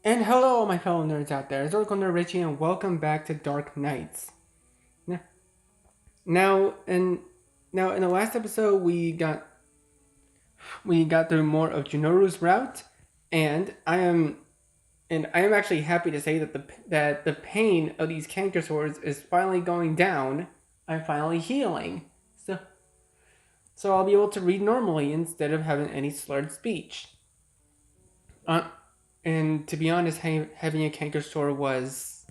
And hello, my fellow nerds out there. It's Oracle Nerd Richie, and welcome back to Dark Knights. N- Now, in now in the last episode, we got through more of Jinoru's route, and I am actually happy to say that the pain of these canker sores is finally going down. I'm finally healing, so so I'll be able to read normally instead of having any slurred speech. Uh, and to be honest, having a canker sore was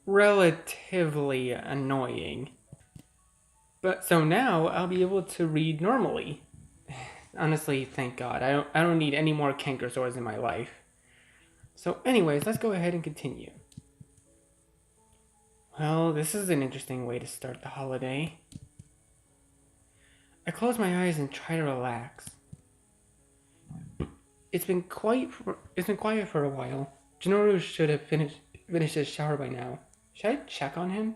relatively annoying. But so now I'll be able to read normally. Honestly, thank God. I don't need any more canker sores in my life. So anyways, let's go ahead and continue. Well, this is an interesting way to start the holiday. I close my eyes and try to relax. It's been quiet for a while. Jinoru should have finished his shower by now. Should I check on him?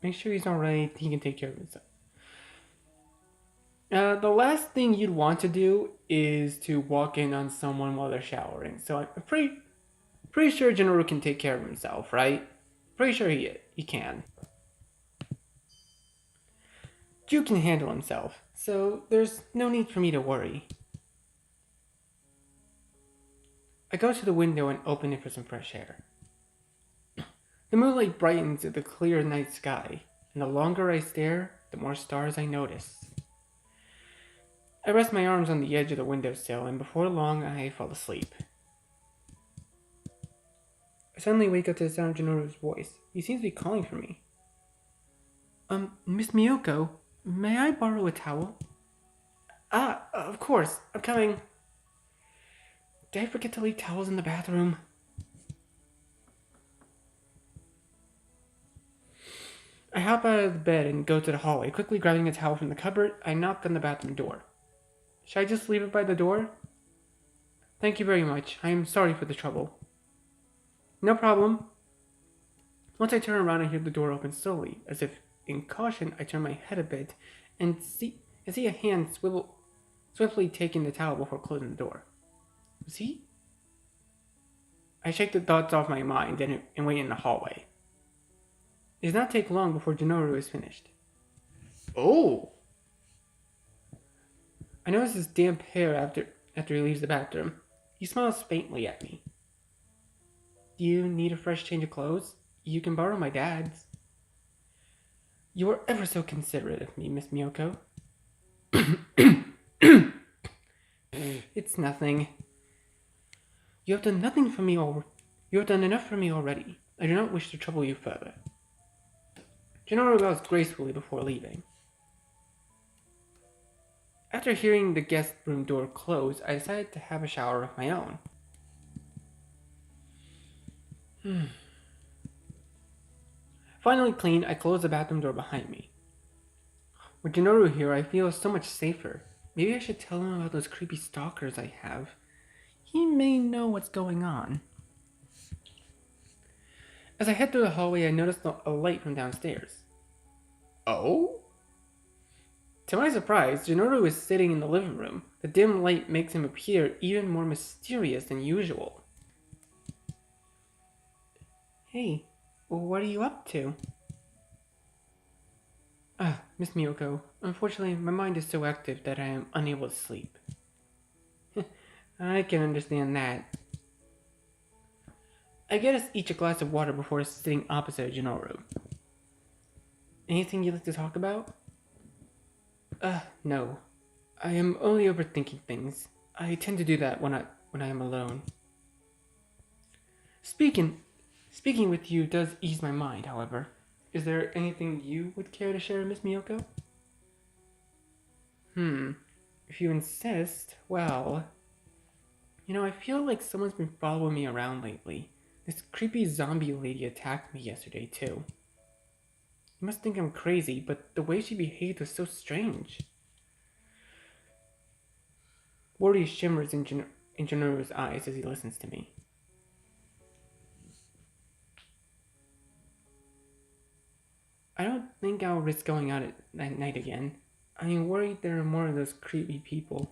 Make sure he's alright, he can take care of himself. The last thing you'd want to do is to walk in on someone while they're showering. So I'm pretty sure Jinoru can take care of himself, right? Pretty sure he can. Ju can handle himself, so there's no need for me to worry. I go to the window and open it for some fresh air. The moonlight brightens the clear night sky, and the longer I stare, the more stars I notice. I rest my arms on the edge of the windowsill, and before long I fall asleep. I suddenly wake up to the sound of Jinoru's voice. He seems to be calling for me. Miss Miyoko, may I borrow a towel? Ah, of course, I'm coming. Did I forget to leave towels in the bathroom? I hop out of the bed and go to the hallway. Quickly grabbing a towel from the cupboard, I knock on the bathroom door. Should I just leave it by the door? Thank you very much. I am sorry for the trouble. No problem. Once I turn around, I hear the door open slowly. As if in caution, I turn my head a bit and see a hand swiftly taking the towel before closing the door. Was he? I shake the thoughts off my mind and wait in the hallway. It does not take long before Jinoru is finished. Oh! I notice his damp hair after he leaves the bathroom. He smiles faintly at me. Do you need a fresh change of clothes? You can borrow my dad's. You are ever so considerate of me, Miss Miyoko. It's nothing. You have done nothing for me al- You have done enough for me already. I do not wish to trouble you further. Gennaro bows gracefully before leaving. After hearing the guest room door close, I decided to have a shower of my own. Finally clean, I close the bathroom door behind me. With Jinoru here, I feel so much safer. Maybe I should tell him about those creepy stalkers I have. He may know what's going on. As I head through the hallway, I notice a light from downstairs. Oh? To my surprise, Jinoru is sitting in the living room. The dim light makes him appear even more mysterious than usual. Hey, what are you up to? Ah, Miss Miyoko, unfortunately my mind is so active that I am unable to sleep. I can understand that. I get us each a glass of water before sitting opposite Jinoru. Anything you'd like to talk about? No. I am only overthinking things. I tend to do that when I am alone. Speaking speaking with you does ease my mind, however. Is there anything you would care to share, Miss Miyoko? If you insist, well, I feel like someone's been following me around lately. This creepy zombie lady attacked me yesterday, too. You must think I'm crazy, but the way she behaved was so strange. Worry shimmers in Jinoru's eyes as he listens to me. I don't think I'll risk going out at night again. I'm worried there are more of those creepy people.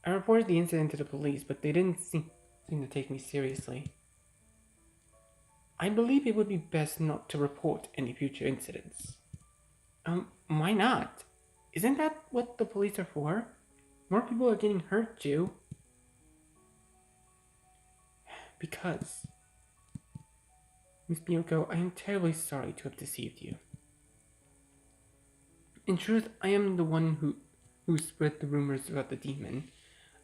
I reported the incident to the police, but they didn't seem to take me seriously. I believe it would be best not to report any future incidents. Why not? Isn't that what the police are for? More people are getting hurt, Jew. Because, Miss Miyoko, I am terribly sorry to have deceived you. In truth, I am the one who spread the rumors about the demon.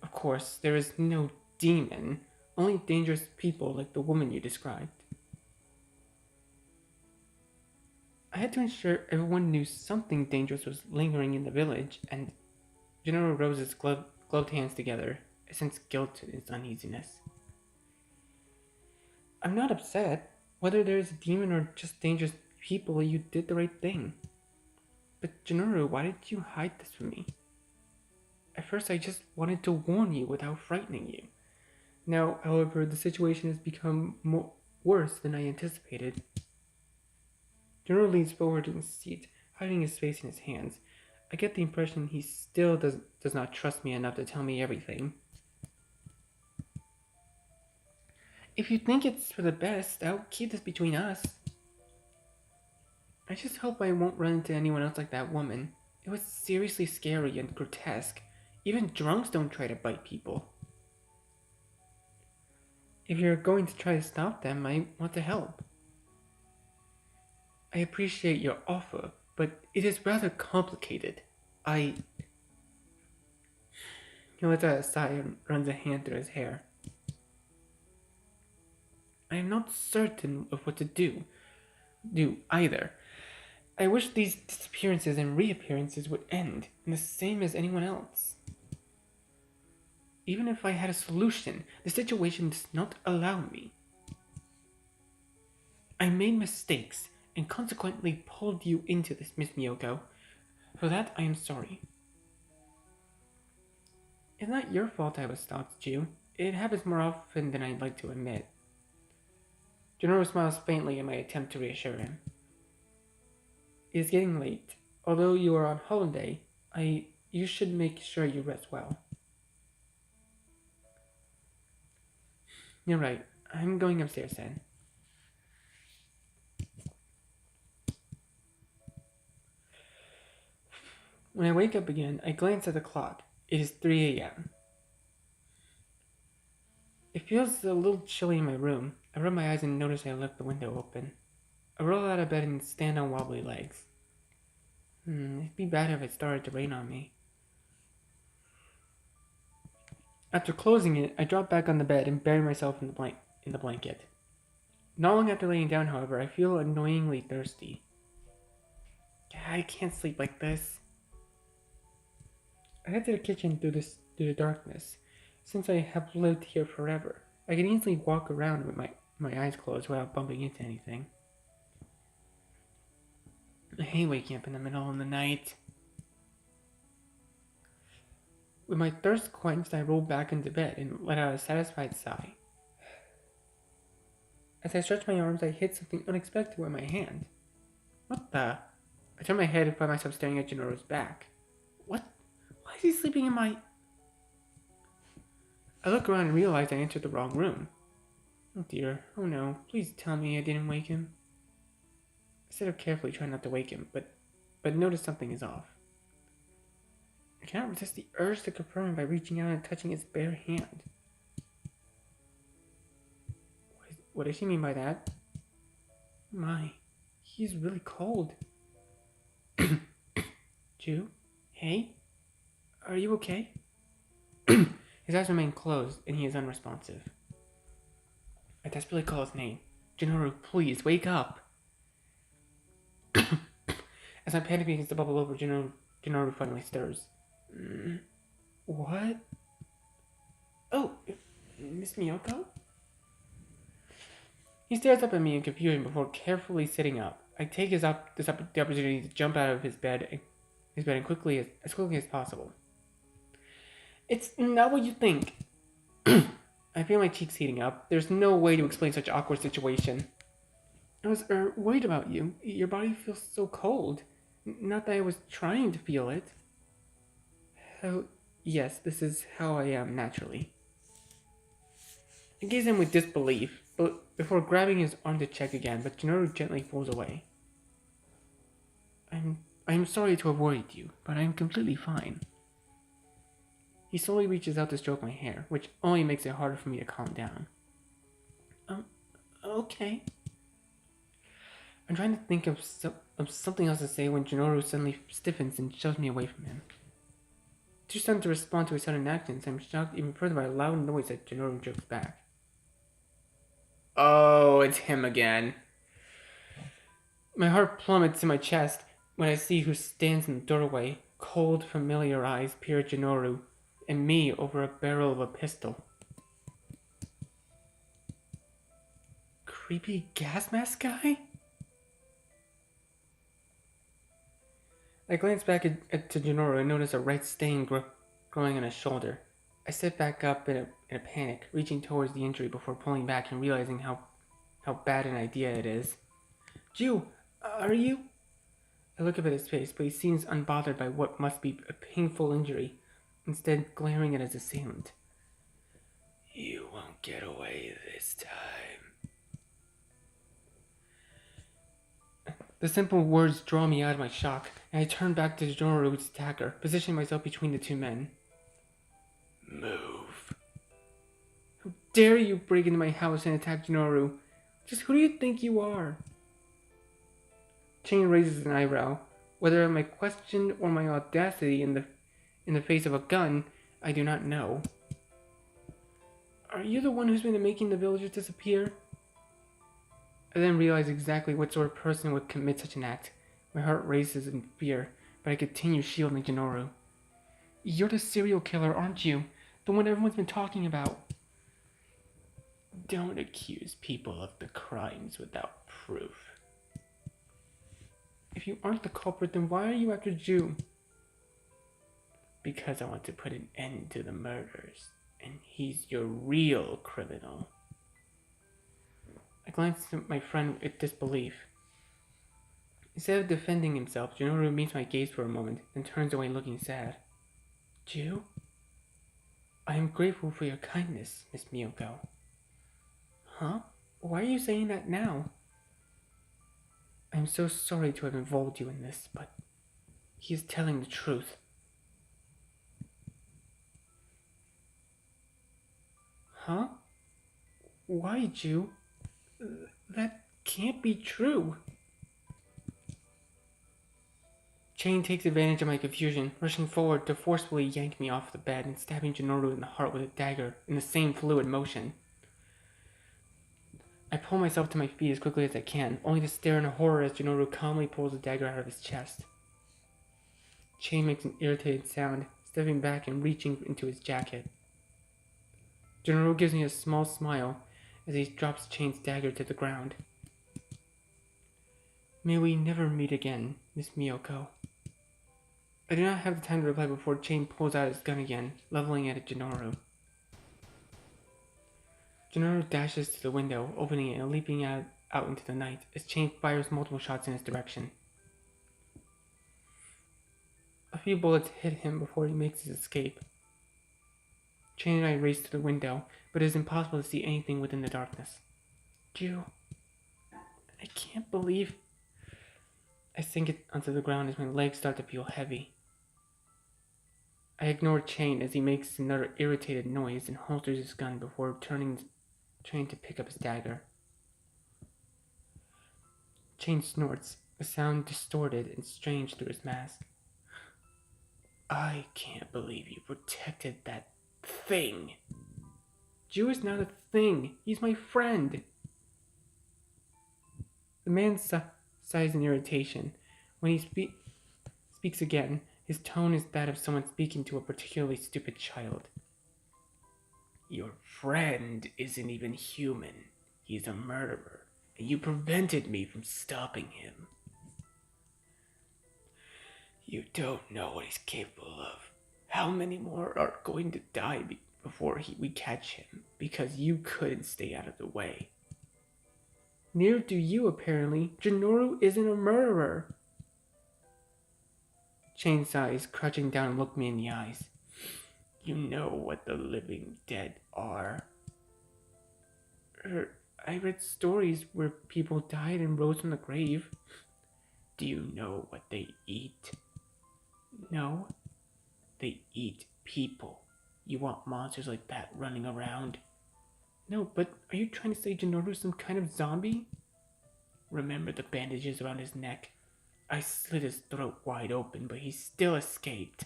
Of course, there is no demon, only dangerous people like the woman you described. I had to ensure everyone knew something dangerous was lingering in the village, and General Rose's gloved hands together. I sensed guilt in his uneasiness. I'm not upset. Whether there is a demon or just dangerous people, you did the right thing. But Jinoru, why did you hide this from me? At first I just wanted to warn you without frightening you. Now, however, the situation has become worse than I anticipated. Jinoru leans forward in his seat, hiding his face in his hands. I get the impression he still does not trust me enough to tell me everything. If you think it's for the best, I'll keep this between us. I just hope I won't run into anyone else like that woman. It was seriously scary and grotesque. Even drunks don't try to bite people. If you're going to try to stop them, I want to help. I appreciate your offer, but it is rather complicated. He lets out a sigh and runs a hand through his hair. I am not certain of what to do either. I wish these disappearances and reappearances would end, the same as anyone else. Even if I had a solution, the situation does not allow me. I made mistakes, and consequently pulled you into this, Miss Miyoko. For that, I am sorry. It's not your fault I was stalked, Jew. It happens more often than I'd like to admit. Jinoru smiles faintly in my attempt to reassure him. It is getting late. Although you are on holiday, you should make sure you rest well. You're right. I'm going upstairs then. When I wake up again, I glance at the clock. It is 3 a.m. It feels a little chilly in my room. I rub my eyes and notice I left the window open. I roll out of bed and stand on wobbly legs. It'd be bad if it started to rain on me. After closing it, I drop back on the bed and bury myself in the blanket. Not long after laying down, however, I feel annoyingly thirsty. I can't sleep like this. I head to the kitchen through the darkness. Since I have lived here forever, I can easily walk around with my eyes closed without bumping into anything. I hate waking up in the middle of the night. With my thirst quenched, I roll back into bed and let out a satisfied sigh. As I stretch my arms, I hit something unexpected with my hand. What the? I turn my head and find myself staring at Jinoru's back. What? Why is he sleeping in my... I look around and realize I entered the wrong room. Oh dear, oh no, please tell me I didn't wake him. I sit up carefully, trying not to wake him, but notice something is off. I cannot resist the urge to confirm by reaching out and touching his bare hand. What does she mean by that? My, he's really cold. Ju? Hey? Are you okay? His eyes remain closed, and he is unresponsive. I desperately call his name. Jinoru, please, wake up! As my panic begins to bubble over, Jinoru finally stirs. What? Oh, Miss Miyoko? He stares up at me in confusion before carefully sitting up. I take the opportunity to jump out of his bed as quickly as possible. It's not what you think. I feel my cheeks heating up. There's no way to explain such an awkward situation. I was worried about you. Your body feels so cold. Not that I was trying to feel it. Yes, this is how I am naturally. I gaze him with disbelief, but before grabbing his arm to check again, but Jinoru gently pulls away. I'm sorry to have worried you, but I'm completely fine. He slowly reaches out to stroke my hair, which only makes it harder for me to calm down. Um, okay. I'm trying to think of something else to say when Jinoru suddenly stiffens and shoves me away from him. Too stunned to respond to his sudden actions, I'm shocked even further by a loud noise that Jinoru jerks back. Oh, it's him again. My heart plummets in my chest when I see who stands in the doorway. Cold, familiar eyes peer at Jinoru and me over a barrel of a pistol. Creepy gas mask guy? I glance back to Jinoru and notice a red stain growing on his shoulder. I sit back up in a panic, reaching towards the injury before pulling back and realizing how bad an idea it is. Jew, are you? I look up at his face, but he seems unbothered by what must be a painful injury, instead glaring at his assailant. You won't get away this time. The simple words draw me out of my shock, and I turn back to Jinoru's attacker, positioning myself between the two men. Move. How dare you break into my house and attack Jinoru? Just who do you think you are? Chain raises an eyebrow. Whether my question or my audacity in the face of a gun, I do not know. Are you the one who's been making the villagers disappear? I then realize exactly what sort of person would commit such an act. My heart races in fear, but I continue shielding Jinoru. You're the serial killer, aren't you? The one everyone's been talking about. Don't accuse people of the crimes without proof. If you aren't the culprit, then why are you after Jew? Because I want to put an end to the murders, and he's your real criminal. I glanced at my friend with disbelief. Instead of defending himself, Jinoru meets my gaze for a moment, then turns away looking sad. Jew? I am grateful for your kindness, Miss Miyoko. Huh? Why are you saying that now? I am so sorry to have involved you in this, but he is telling the truth. Huh? Why, Jew? That can't be true. Chain takes advantage of my confusion, rushing forward to forcefully yank me off the bed and stabbing Jinoru in the heart with a dagger in the same fluid motion. I pull myself to my feet as quickly as I can, only to stare in horror as Jinoru calmly pulls the dagger out of his chest. Chain makes an irritated sound, stepping back and reaching into his jacket. Jinoru gives me a small smile as he drops Chain's dagger to the ground. May we never meet again, Miss Miyoko. I do not have the time to reply before Chain pulls out his gun again, leveling it at Jinoru. Jinoru dashes to the window, opening it and leaping out into the night as Chain fires multiple shots in his direction. A few bullets hit him before he makes his escape. Chain and I race to the window, but it is impossible to see anything within the darkness. Jew, I can't believe... I sink it onto the ground as my legs start to feel heavy. I ignore Chain as he makes another irritated noise and holsters his gun before trying to pick up his dagger. Chain snorts, a sound distorted and strange through his mask. I can't believe you protected that thing. Jew is not a thing. He's my friend. The man sighs in irritation. When he speaks again, his tone is that of someone speaking to a particularly stupid child. Your friend isn't even human. He's a murderer, and you prevented me from stopping him. You don't know what he's capable of. How many more are going to die before we catch him, because you couldn't stay out of the way? Neither do you, apparently. Jinoru isn't a murderer. Chain sighs, crouching down and looked me in the eyes. You know what the living dead are. I read stories where people died and rose from the grave. Do you know what they eat? No, they eat people. You want monsters like that running around? No, but are you trying to say Jinoru's some kind of zombie? Remember the bandages around his neck? I slit his throat wide open, but he still escaped.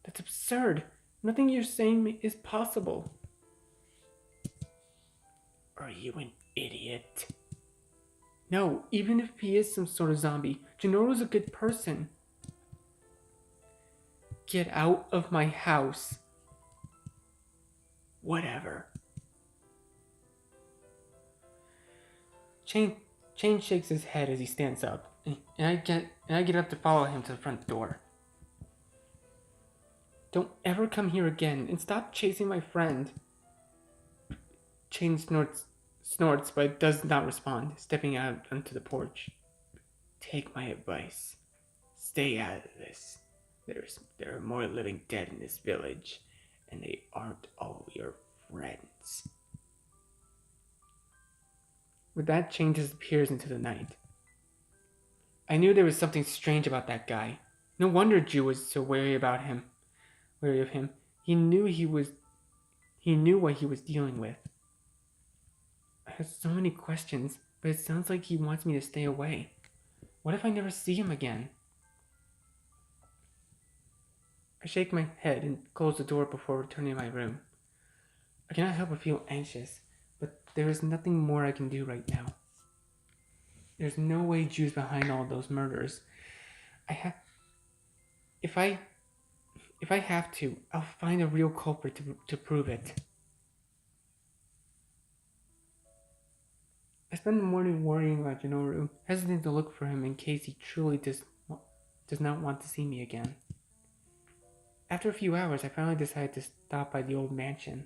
That's absurd. Nothing you're saying is possible. Are you an idiot? No, even if he is some sort of zombie, Jinoru's a good person. Get out of my house. Whatever. Chain shakes his head as he stands up, and I get up to follow him to the front door. Don't ever come here again, and stop chasing my friend. Chain snorts, but does not respond, stepping out onto the porch. Take my advice. Stay out of this. There are more living dead in this village, and they aren't all your friends. With that, Chain disappears into the night. I knew there was something strange about that guy. No wonder Ju was so wary of him. He knew what he was dealing with. I have so many questions, but it sounds like he wants me to stay away. What if I never see him again? I shake my head and close the door before returning to my room. I cannot help but feel anxious, but there is nothing more I can do right now. There's no way Ju's behind all those murders. If I have to, I'll find a real culprit to prove it. I spend the morning worrying about Jinoru, hesitating to look for him in case he truly does not want to see me again. After a few hours, I finally decided to stop by the old mansion.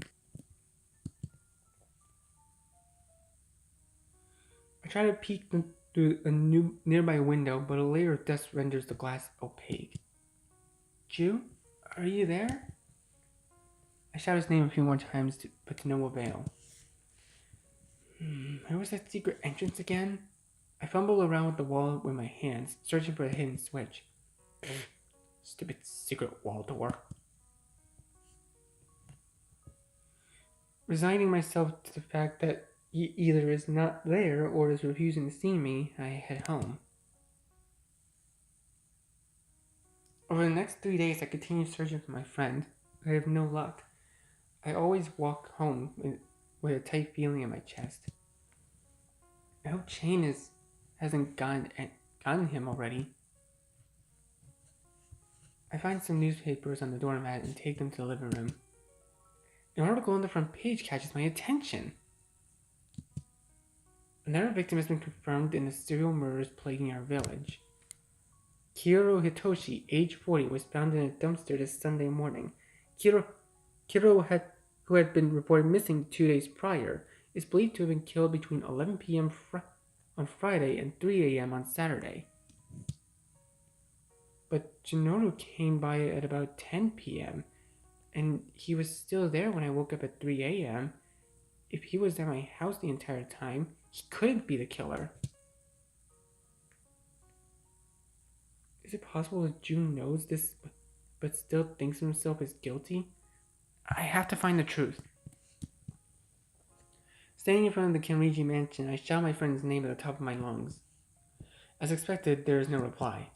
I try to peek through a nearby window, but a layer of dust renders the glass opaque. Ju, are you there? I shout his name a few more times, but to no avail. Where was that secret entrance again? I fumble around with the wall with my hands, searching for a hidden switch. Stupid secret wall door. Resigning myself to the fact that he either is not there or is refusing to see me, I head home. Over the next 3 days, I continue searching for my friend, but I have no luck. I always walk home with a tight feeling in my chest. I hope Chain hasn't gotten him already. I find some newspapers on the doormat and take them to the living room. An article on the front page catches my attention. Another victim has been confirmed in the serial murders plaguing our village. Kiro Hitoshi, age 40, was found in a dumpster this Sunday morning. Kiro, who had been reported missing 2 days prior, is believed to have been killed between 11 p.m. on Friday and 3 a.m. on Saturday. But Jinoru came by at about 10 p.m., and he was still there when I woke up at 3 a.m. If he was at my house the entire time, he couldn't be the killer. Is it possible that June knows this, but still thinks himself as guilty? I have to find the truth. Standing in front of the Kenriji mansion, I shout my friend's name at the top of my lungs. As expected, there is no reply.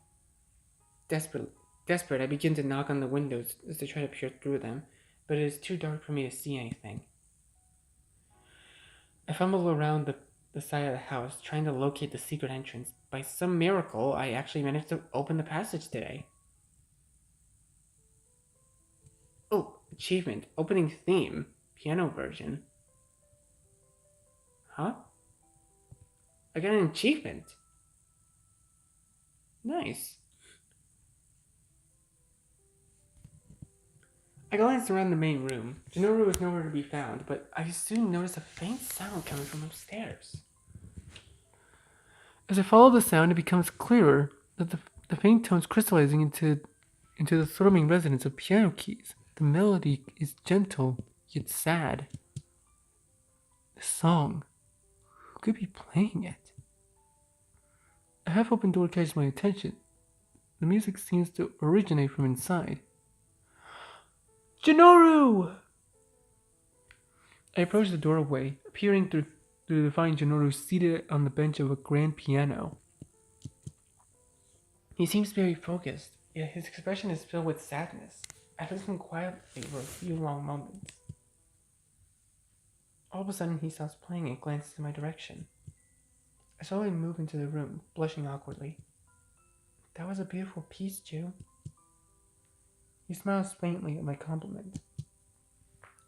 Desperate, I begin to knock on the windows as to try to peer through them, but it is too dark for me to see anything. I fumble around the side of the house, trying to locate the secret entrance. By some miracle, I actually managed to open the passage today. Oh, achievement, opening theme, piano version. Huh? I got an achievement. Nice. I glanced around the main room. Jinoru was nowhere to be found, but I soon noticed a faint sound coming from upstairs. As I follow the sound, it becomes clearer that the faint tones crystallizing into the thrumming resonance of piano keys. The melody is gentle, yet sad. The song. Who could be playing it? A half-open door catches my attention. The music seems to originate from inside. Jinoru! I approach the doorway, peering through to find Jinoru seated on the bench of a grand piano. He seems very focused, yet his expression is filled with sadness. I listen quietly for a few long moments. All of a sudden, he stops playing and glances in my direction. I slowly move into the room, blushing awkwardly. That was a beautiful piece, Ju. He smiles faintly at my compliment.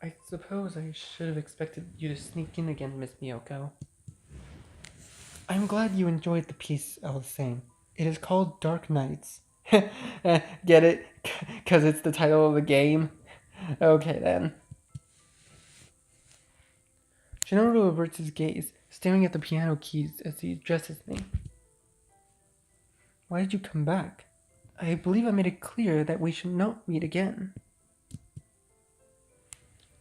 I suppose I should have expected you to sneak in again, Miss Miyoko. I'm glad you enjoyed the piece all the same. It is called Dark Nights. Get it? 'Cause it's the title of the game? Okay then. Shinoru averts his gaze, staring at the piano keys as he addresses me. Why did you come back? I believe I made it clear that we should not meet again.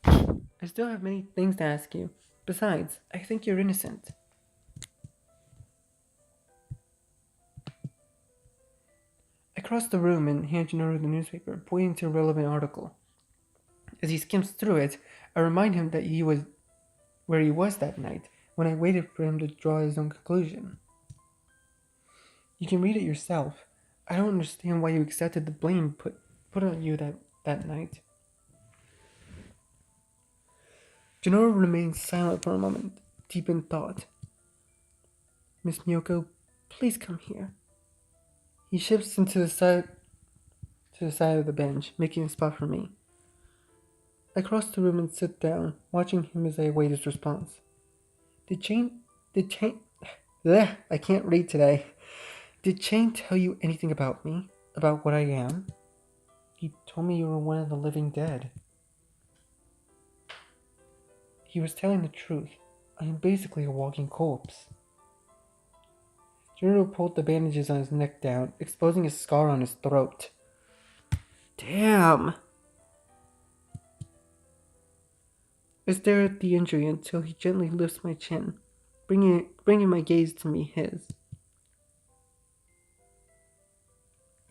I still have many things to ask you. Besides, I think you're innocent. I cross the room and hand Jinoru the newspaper, pointing to a relevant article. As he skims through it, I remind him that he was where he was that night, when I waited for him to draw his own conclusion. You can read it yourself. I don't understand why you accepted the blame put on you that night. Jinoru remains silent for a moment, deep in thought. Miss Miyoko, please come here. He shifts into the side of the bench, making a spot for me. I cross the room and sit down, watching him as I await his response. Did Chain, Blech, I can't read today. Did Chain tell you anything about me? About what I am? He told me you were one of the living dead. He was telling the truth. I am basically a walking corpse. Junior pulled the bandages on his neck down, exposing a scar on his throat. Damn! I stare at the injury until he gently lifts my chin, bringing my gaze to meet his.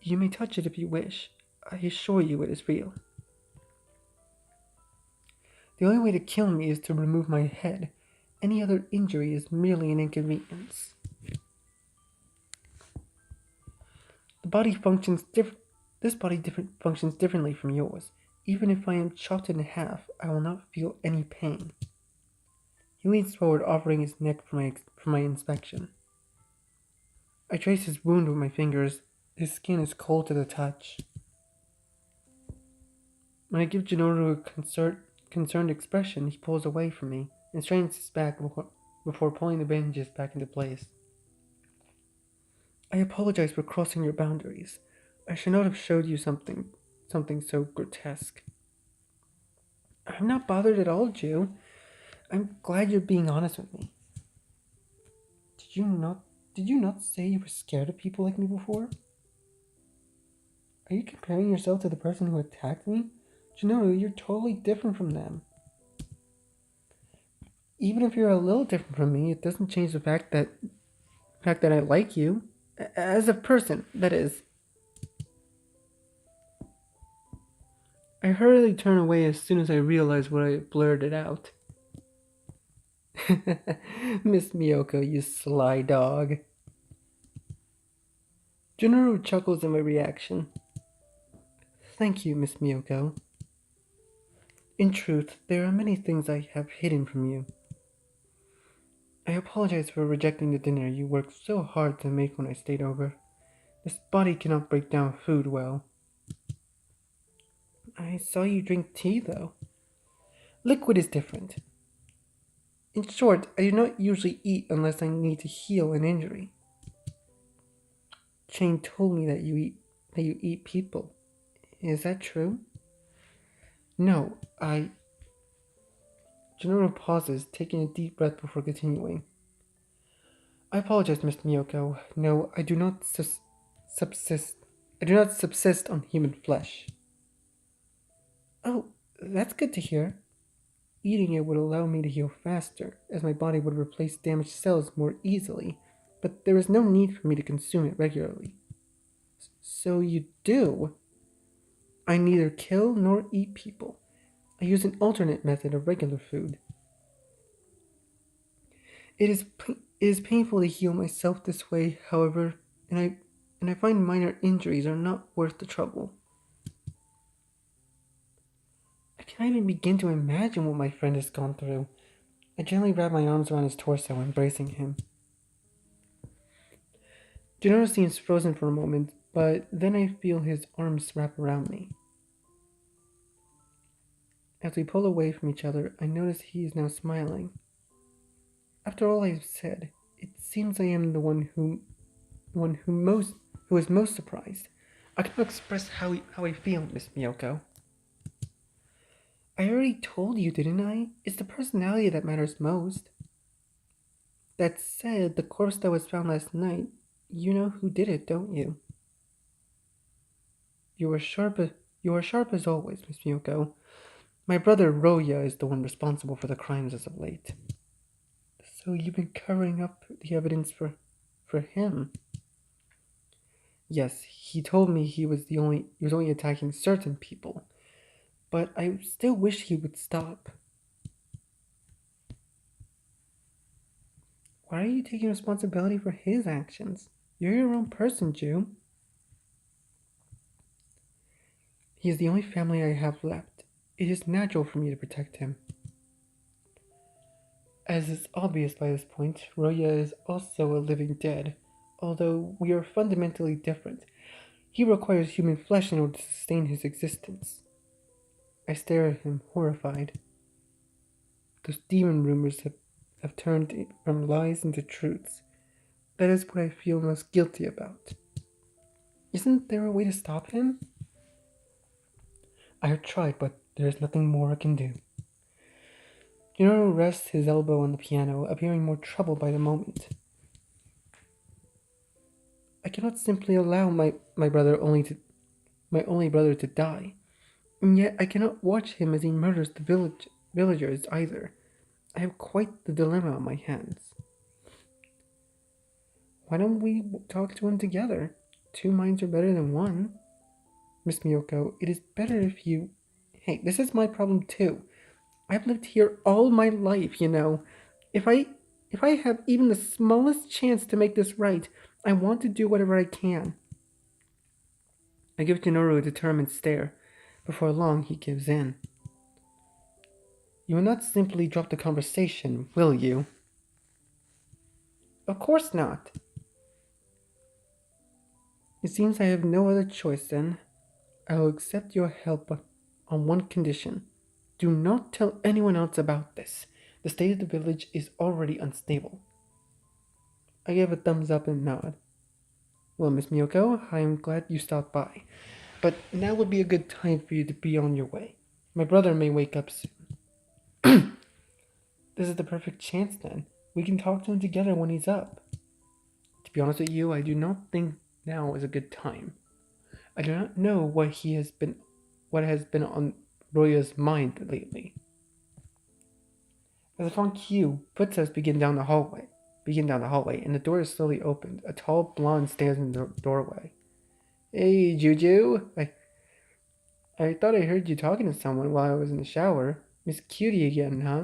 You may touch it if you wish. I assure you it is real. The only way to kill me is to remove my head. Any other injury is merely an inconvenience. This body functions differently from yours. Even if I am chopped in half, I will not feel any pain. He leans forward, offering his neck for my inspection. I trace his wound with my fingers. His skin is cold to the touch. When I give Jinoru a concerned expression, he pulls away from me and straightens his back before pulling the bandages back into place. I apologize for crossing your boundaries. I should not have showed you something so grotesque. I'm not bothered at all, Ju. I'm glad you're being honest with me. Did you not say you were scared of people like me before? Are you comparing yourself to the person who attacked me? Jinoru, you're totally different from them. Even if you're a little different from me, it doesn't change the fact that I like you. As a person, that is. I hurriedly turn away as soon as I realize what I blurted out. Miss Miyoko, you sly dog. Jinoru chuckles at my reaction. Thank you, Miss Miyoko. In truth, there are many things I have hidden from you. I apologize for rejecting the dinner you worked so hard to make when I stayed over. This body cannot break down food well. I saw you drink tea, though. Liquid is different. In short, I do not usually eat unless I need to heal an injury. Chain told me that you eat people. Is that true? No, Jinoru pauses, taking a deep breath before continuing. I apologize, Mr. Miyoko. No, I do not subsist on human flesh. Oh, that's good to hear. Eating it would allow me to heal faster, as my body would replace damaged cells more easily, but there is no need for me to consume it regularly. So you do? I neither kill nor eat people. I use an alternate method of regular food. It is painful to heal myself this way, however, and I find minor injuries are not worth the trouble. I can't even begin to imagine what my friend has gone through. I gently wrap my arms around his torso, embracing him. Gennaro seems frozen for a moment, but then I feel his arms wrap around me. As we pull away from each other, I notice he is now smiling. After all I have said, it seems I am the one who is most surprised. I cannot express how I feel, Miss Miyoko. I already told you, didn't I? It's the personality that matters most. That said, the corpse that was found last night, you know who did it, don't you? You are sharp. You are sharp as always, Miss Miyoko. My brother Roya is the one responsible for the crimes as of late. So you've been covering up the evidence for him? Yes, he told me he was only attacking certain people, but I still wish he would stop. Why are you taking responsibility for his actions? You're your own person, Jew. He is the only family I have left. It is natural for me to protect him. As is obvious by this point, Roya is also a living dead, although we are fundamentally different. He requires human flesh in order to sustain his existence. I stare at him, horrified. Those demon rumors have turned from lies into truths. That is what I feel most guilty about. Isn't there a way to stop him? I have tried, but there is nothing more I can do. Junoro rests his elbow on the piano, appearing more troubled by the moment. I cannot simply allow my only brother to die, and yet I cannot watch him as he murders the villagers either. I have quite the dilemma on my hands. Why don't we talk to him together? Two minds are better than one. Miss Miyoko, it is better if you... Hey, this is my problem too. I've lived here all my life, you know. If I if I have even the smallest chance to make this right, I want to do whatever I can. I give Jinoru a determined stare. Before long, he gives in. You will not simply drop the conversation, will you? Of course not. It seems I have no other choice then. I will accept your help on one condition. Do not tell anyone else about this. The state of the village is already unstable. I give a thumbs up and nod. Well, Miss Miyoko, I am glad you stopped by. But now would be a good time for you to be on your way. My brother may wake up soon. This is the perfect chance then. We can talk to him together when he's up. To be honest with you, I do not think now is a good time. I do not know what has been on Roya's mind lately. As a fond cue, footsteps begin down the hallway, and the door is slowly opened. A tall blonde stands in the doorway. Hey, Juju. I thought I heard you talking to someone while I was in the shower. Miss Cutie again, huh?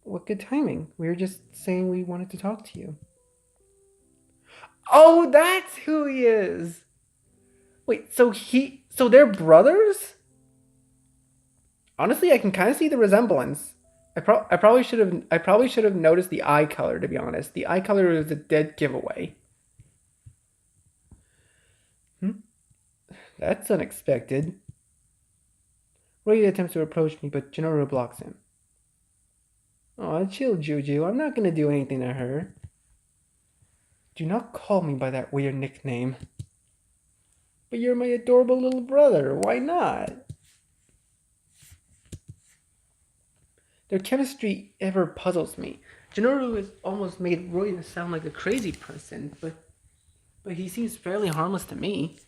What good timing. We were just saying we wanted to talk to you. Oh, that's who he is! Wait, so they're brothers? Honestly, I can kind of see the resemblance. I probably should have noticed the eye color, to be honest. The eye color is a dead giveaway. That's unexpected. Roy attempts to approach me, but Gennaro blocks him. Aw, chill, Juju. I'm not gonna do anything to her. Do not call me by that weird nickname. But you're my adorable little brother. Why not? Their chemistry ever puzzles me. Gennaro has almost made Roy sound like a crazy person, but he seems fairly harmless to me.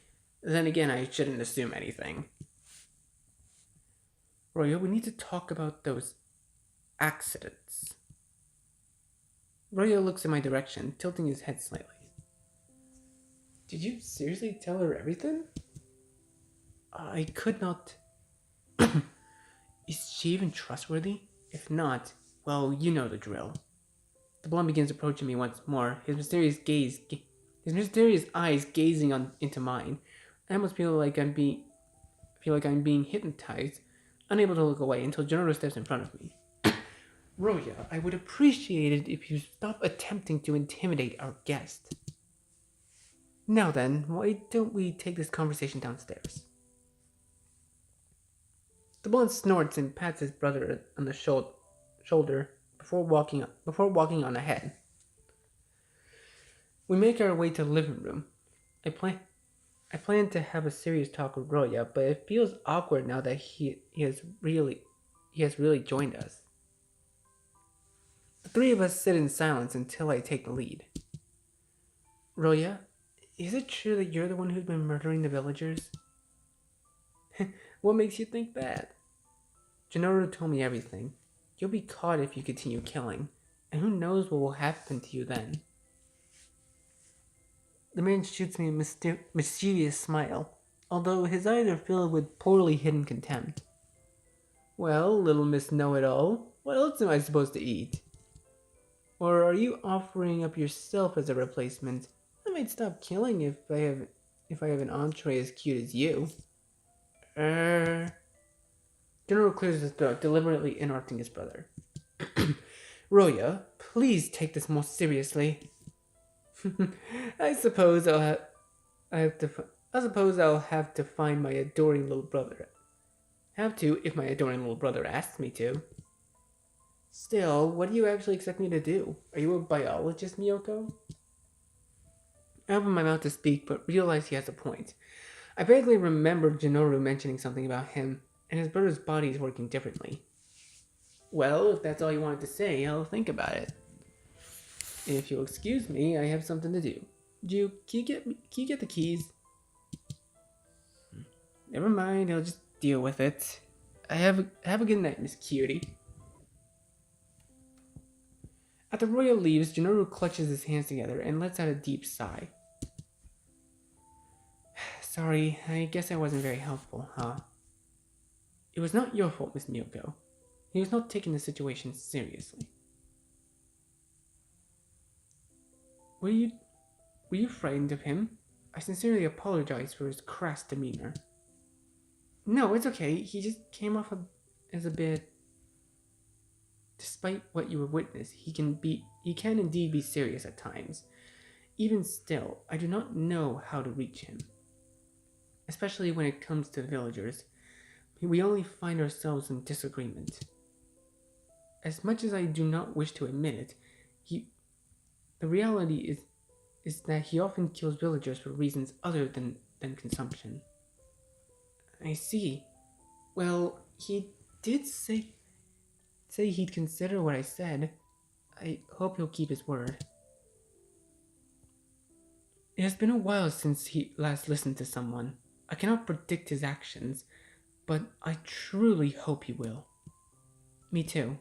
Then again, I shouldn't assume anything. Roya, we need to talk about those accidents. Roya looks in my direction, tilting his head slightly. Did you seriously tell her everything? I could not. Is she even trustworthy? If not, well, you know the drill. The blonde begins approaching me once more, his mysterious eyes gazing into mine. I almost feel like I'm being hypnotized, unable to look away until General steps in front of me. Roya, I would appreciate it if you stop attempting to intimidate our guest. Now then, why don't we take this conversation downstairs? The blonde snorts and pats his brother on the shoulder before walking on ahead. We make our way to the living room. I plan I plan to have a serious talk with Roya, but it feels awkward now that he has really joined us. The three of us sit in silence until I take the lead. Roya, is it true that you're the one who's been murdering the villagers? What makes you think that? Gennaro told me everything. You'll be caught if you continue killing, and who knows what will happen to you then. The man shoots me a mischievous smile, although his eyes are filled with poorly hidden contempt. Well, little Miss Know-It-All, what else am I supposed to eat? Or are you offering up yourself as a replacement? I might stop killing if I have an entree as cute as you. General clears his throat, deliberately interrupting his brother. Roya, please take this more seriously. I suppose I'll have to find my adoring little brother. Have to if my adoring little brother asks me to. Still, what do you actually expect me to do? Are you a biologist, Miyoko? I open my mouth to speak, but realize he has a point. I vaguely remember Jinoru mentioning something about him, and his brother's body is working differently. Well, if that's all you wanted to say, I'll think about it. If you'll excuse me, I have something to do. Can you get the keys? Never mind, I'll just deal with it. Have a good night, Miss Cutie. After Roya leaves, Jinoru clutches his hands together and lets out a deep sigh. Sorry, I guess I wasn't very helpful, huh? It was not your fault, Miss Miyoko. He was not taking the situation seriously. Were you frightened of him? I sincerely apologize for his crass demeanor. No, it's okay. He just came off as a bit. Despite what you have witnessed, he can indeed be serious at times. Even still, I do not know how to reach him. Especially when it comes to villagers, we only find ourselves in disagreement. As much as I do not wish to admit it, the reality is that he often kills villagers for reasons other than consumption. I see. Well, he did say he'd consider what I said. I hope he'll keep his word. It has been a while since he last listened to someone. I cannot predict his actions, but I truly hope he will. Me too.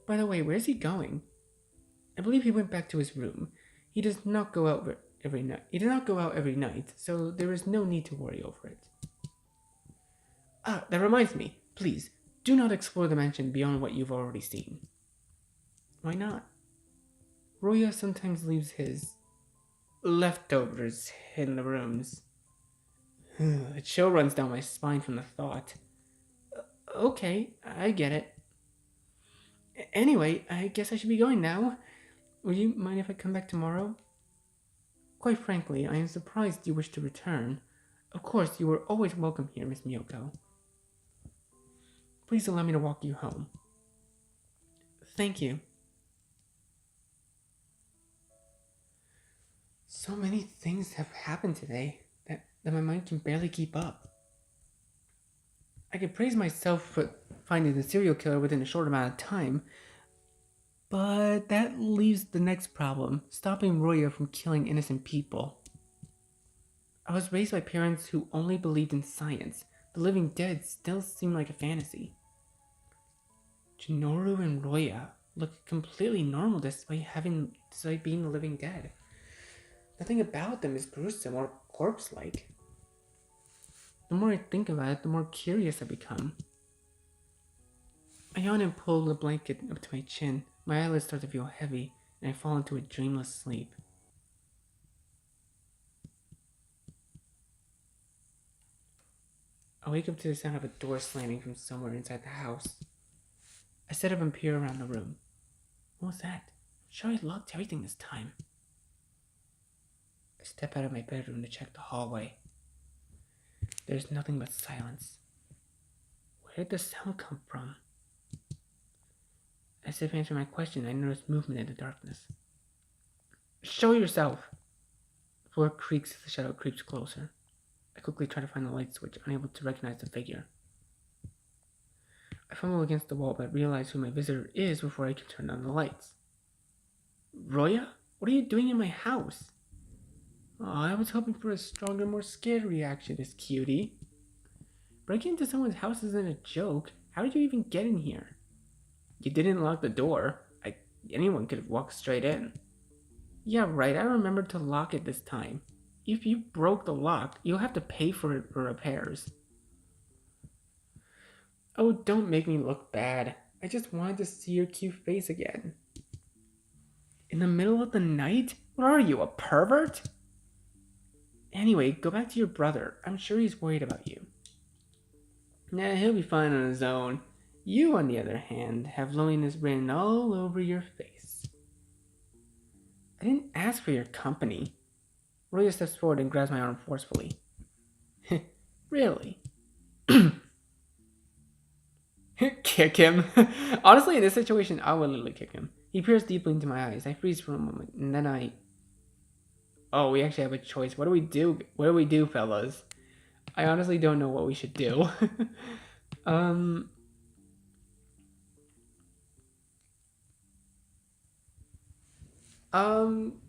By the way, where's he going? I believe he went back to his room. He does not go out every night, so there is no need to worry over it. Ah, that reminds me. Please, do not explore the mansion beyond what you've already seen. Why not? Roya sometimes leaves his leftovers in the rooms. A chill runs down my spine from the thought. Okay, I get it. Anyway, I guess I should be going now. Would you mind if I come back tomorrow? Quite frankly, I am surprised you wish to return. Of course, you are always welcome here, Miss Miyoko. Please allow me to walk you home. Thank you. So many things have happened today that my mind can barely keep up. I could praise myself for finding the serial killer within a short amount of time, but that leaves the next problem, stopping Roya from killing innocent people. I was raised by parents who only believed in science, The living dead still seem like a fantasy. Jinoru and Roya look completely normal despite being the living dead. Nothing about them is gruesome or corpse-like. The more I think about it, the more curious I become. I yawn and pull the blanket up to my chin. My eyelids start to feel heavy, and I fall into a dreamless sleep. I wake up to the sound of a door slamming from somewhere inside the house. I sit up and peer around the room. What was that? I'm sure I locked everything this time. I step out of my bedroom to check the hallway. There's nothing but silence. Where did the sound come from? As if answering my question, I notice movement in the darkness. Show yourself! The floor creaks as the shadow creeps closer. I quickly try to find the light switch, unable to recognize the figure. I fumble against the wall, but realize who my visitor is before I can turn on the lights. Roya? What are you doing in my house? Oh, I was hoping for a stronger, more scared reaction, this cutie. Breaking into someone's house isn't a joke. How did you even get in here? You didn't lock the door. Anyone could have walked straight in. Yeah, right, I remembered to lock it this time. If you broke the lock, you'll have to pay for it for repairs. Oh, don't make me look bad. I just wanted to see your cute face again. In the middle of the night? What are you, a pervert? Anyway, go back to your brother. I'm sure he's worried about you. Nah, he'll be fine on his own. You, on the other hand, have loneliness written all over your face. I didn't ask for your company. Roya steps forward and grabs my arm forcefully. Really? Kick him. Honestly, in this situation, I would literally kick him. He peers deeply into my eyes. I freeze for a moment, and then Oh, we actually have a choice. What do we do? What do we do, fellas? I honestly don't know what we should do.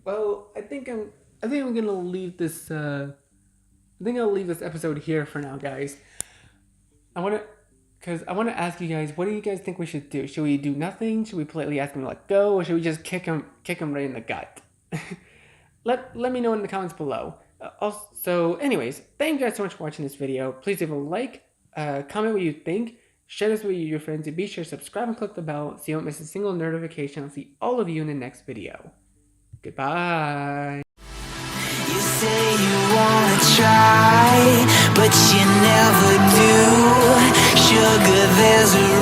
Well, I think I'm gonna leave this, I think I'll leave this episode here for now, guys. I want to ask you guys, what do you guys think we should do? Should we do nothing? Should we politely ask him to let go? Or should we just kick him right in the gut? Let me know in the comments below. So anyways, thank you guys so much for watching this video. Please leave a like, comment what you think, share this with your friends, and be sure to subscribe and click the bell so you don't miss a single notification. I'll see all of you in the next video. Goodbye. You say you wanna try, but you never do. Sugar, there's a